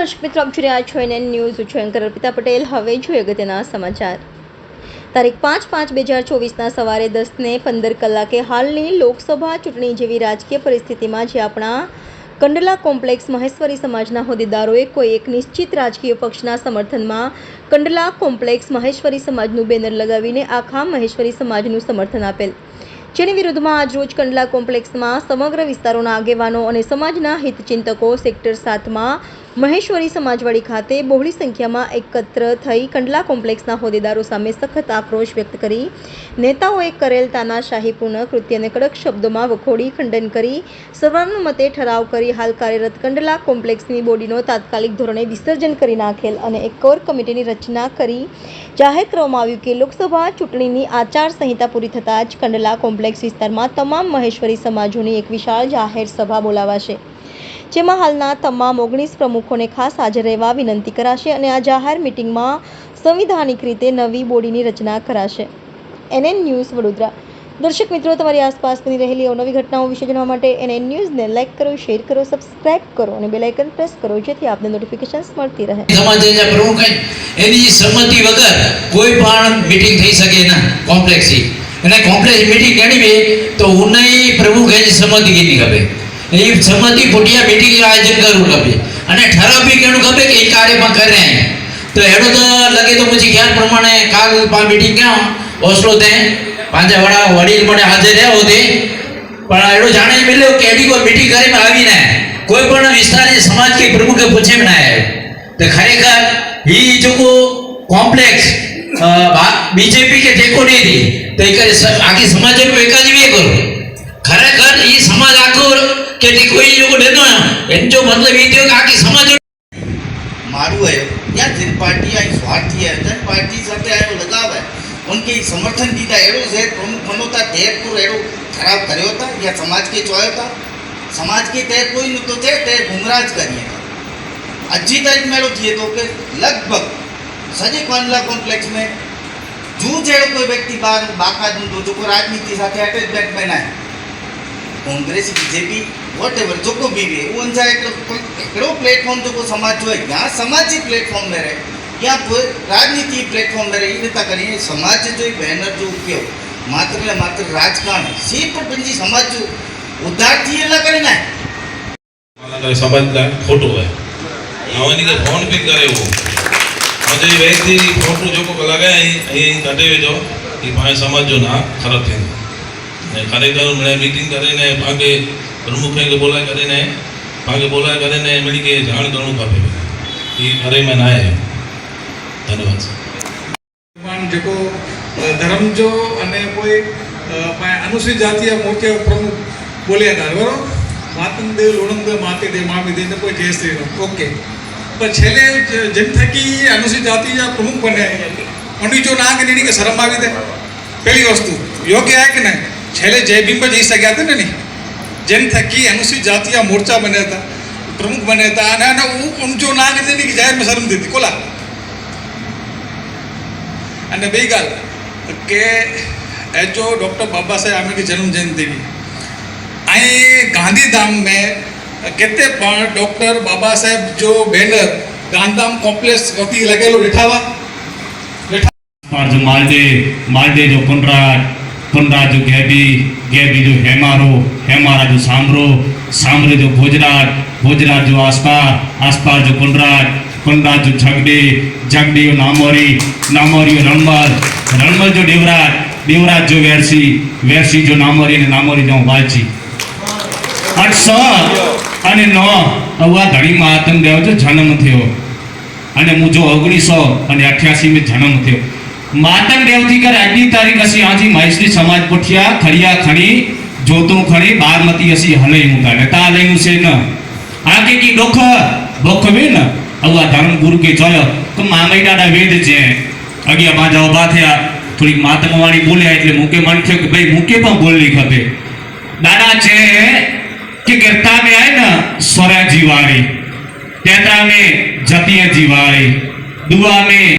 દર્શક મિત્રો, આપ જોઈ રહ્યા છો NN ન્યૂઝ. હું છું એન્કર અર્પિતા પટેલ. હવે જોઈએ અગત્યના સમાચાર. તારીખ 5/5/2024ના સવારે 10:15 કલાકે હાલની લોકસભા ચૂંટણી જેવી રાજકીય પરિસ્થિતિમાં જે આપણા કંડલા કોમ્પ્લેક્સ મહેશ્વરી સમાજના હોદ્દેદારોએ કોઈ એક નિશ્ચિત રાજકીય પક્ષના સમર્થનમાં કંડલા કોમ્પ્લેક્સ મહેશ્વરી સમાજનું બેનર લગાવીને આખા મહેશ્વરી સમાજનું સમર્થન આપેલ, જેની વિરુદ્ધમાં આજરોજ કંડલા કોમ્પ્લેક્સમાં સમગ્ર વિસ્તારોના આગેવાનો અને સમાજના હિતચિંતકો સેક્ટર 7માં મહેશ્વરી સમાજવાડી ખાતે બહોળી સંખ્યામાં એકત્ર થઈ કંડલા કોમ્પ્લેક્સના હોદ્દેદારો સામે સખત આક્રોશ વ્યક્ત કરી નેતાઓએ કરેલ તાનાશાહીપૂર્ણ કૃત્યને કડક શબ્દોમાં વખોડી ખંડન કરી સર્વાનુમતે ઠરાવ કરી હાલ કાર્યરત કંડલા કોમ્પ્લેક્સની બોડીનો તાત્કાલિક ધોરણે વિસર્જન કરી નાખેલ અને એક કોર કમિટીની રચના કરી જાહેર કરવામાં આવ્યું કે લોકસભા ચૂંટણીની આચારસંહિતા પૂરી થતાં જ કંડલા કોમ્પ્લેક્સ વિસ્તારમાં તમામ મહેશ્વરી સમાજોની એક વિશાળ જાહેર સભા બોલાવાશે, જેમાં હાલના તમામ 19 પ્રમુખોને ખાસ હાજર રહેવા વિનંતી કરાશે અને આ જાહેર મિટિંગમાં સંવિધાનિક રીતે નવી બોડીની રચના કરાશે. NN news Vadodara. દર્શક મિત્રો, તમારી આસપાસ બની રહેલી અવનવી ઘટનાઓ વિશે જાણવા માટે NN ન્યૂઝને લાઇક કરો, શેર કરો, સબસ્ક્રાઇબ કરો અને બેલ આઇકન પ્રેસ કરો, જેથી આપને નોટિફિકેશન્સ મળતી રહે. સમાજના પ્રમુખ એની સંમતિ વગર કોઈ પણ મીટિંગ થઈ શકે ના કોમ્પ્લેક્સની, અને કોમ્પ્લેક્સ મીટિંગ કેણી તો ઉનઈ પ્રમુખ એની સંમતિ કેની ખબે એ સંમતિ પોટિયા મીટિંગ આયોજન કરવું ખબે અને ઠરાવ બી કેણું ખબે કે એ કાર્યમાં કરે તો એનો તો લગે તો પછી ખ્યાલ પ્રમાણે કાલ પા મીટિંગ ક્યાં ઓસ્લો તે પાંચે વડા વડીલ મને હાજર રહ્યા હોતે પણ એનો જાણે મળ્યો કે એડી કોઈ મીટિંગ કરીને આવીને કોઈ પણ વિસ્તારની સમાજ કે પ્રમુખે પૂછે ના આવ્યો તો ખરેખર એ જો કોમ્પ્લેક્સ બીજેપી કે ટેકો નહીં દી તો એ આખી સમાજનું એકાજીવી કરો ખરેખર એ સમાજ આખો કે કોઈ લોકો દેનો એમ જો મતલબ એ થયો કે આખી સમાજ मारू है या जिन पार्टी आई स्वार्थी है जन पार्टी સાથે આયો લગાવ है उनके समर्थन दीता एरो से प्रमुख मनोता तेर को एरो खराब કર્યો था या समाज के चोयो था समाज के तेर कोई न तो थे ते गुमराज करिए अच्छी तारीख में थी तो के लगभग सजे कंडला कॉम्प्लेक्स में जू जेड़ो कोई व्यक्ति बार बाका दूं जो को राजनीति साथे अटैचमेंट में ना कांग्रेस बीजेपी वॉटेवर जो को भी उनसा एकड़ो प्लेटफॉर्म जो को समाज जो है यहाँ सामाजिक प्लेटफॉर्म में रहे या राजनीति प्लेटफॉर्म में रहे नेता करिए समाज जो बैनर जो उपयोग मात्र ने मात्र राजकारण सिर्फ पंजी समाज जो उद्धार थी एला करे ना वाला समाज का फोटो है आवनी के फोन भी करे वो मुझे व्यक्ति फोटो जो को लगाए ये कटे जो ये भाई समाज जो ना खराब थे ने खरेखर मैंने मीटिंग करे ने भागे प्रमुख के बोला करे ने भागे बोला करे ने मिली के जान करणु खपे ये घरे में ना है. धन्यवाद. भगवान जो धर्म जो अने कोई अनुसूचित जाति मोटे प्रमुख बोले था बराबर मातन दे लोणम दे माते दे मामी दे कोई जय श्री राम ओके पर छेले जन थकी अनुसूचित जाति या प्रमुख बने उन्हीं जो ना के नहीं के शर्म आवी दे पहली वस्तु योग्य है कि नहीं छेले जय भीम पर जई सक्या थे नहीं जन थकी अनुसूचित जाति या मोर्चा बने था प्रमुख बने था ना उन जो ना के नहीं जाहिर में शर्म देती कोला અને બે ગાલ કે એ जो डॉक्टर बाबा साहेब आंबेडकर जन्म जयंती आई गांधीधाम में कहते डॉक्टर बाबा साहेब जो बैनर गांधीधाम कॉम्प्लेक्स वती लगेलो बैठावा जो मालदे जो कुंडराज जो गैबी जो हेमारा जो सामरो जो भोजराज जो आसपार जो कुंडराज जो झगड़े जो नामोरी जो रणमल जो देवराज जो वेरसी जो नामोरी जो वालची 800 અને 9 अवा घड़ी में आतंकदेव जो जन्म थयो अने मुझो 1988 में जन्म थयो मातंकदेव थी कर अगली तारीख असी आजी महेश्वरी समाज पुठिया खड़िया खणी जोतू खणी बारमती असी हलई मुका नेता लई से न आगे की दुख बुख में न अवा धर्म गुरु के चयो तो मामई डाडा वेद जे अगिया बाजा उभा थया थोड़ी मातमवाणी बोल्या એટલે मुके मन थे कि भाई मुके पण बोलली खपे दादा छे कि कीर्ता में आए ना स्वरा जीवारी तेता में जतिया जीवारी दुआ में